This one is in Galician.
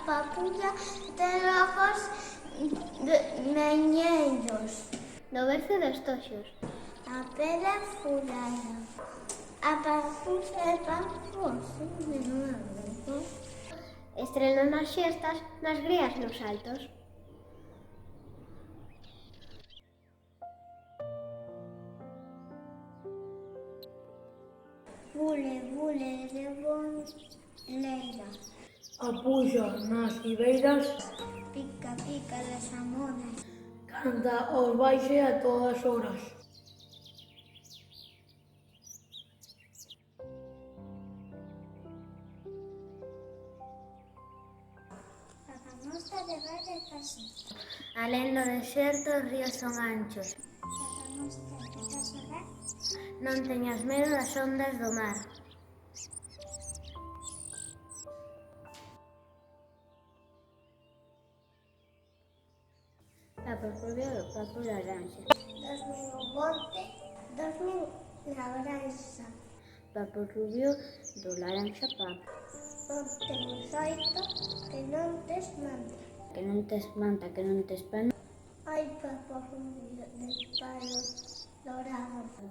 papulla ten ojos meñellos. No berce dos toxos. A pela furada. A papulla é paposo, non a verbo. Estreno nas xestas, nas grías nos altos. Bule, bule de bonleira. A puxa nas ribeiras, Pica, pica das amoras. canta aos baixe a todas horas. A famosa de baile paseo. Alén do deserto, os ríos son anchos. A famosa de pasorar. Non teñas medo das ondas do mar. Papo rubio do papo laranxa. Dorme no monte, dorme na branxa. Papo rubio do laranxa papo. Non temos oito, que non tes manta. Que non tes manta, que non tes pan. Ai, papo rubio de palo dorado.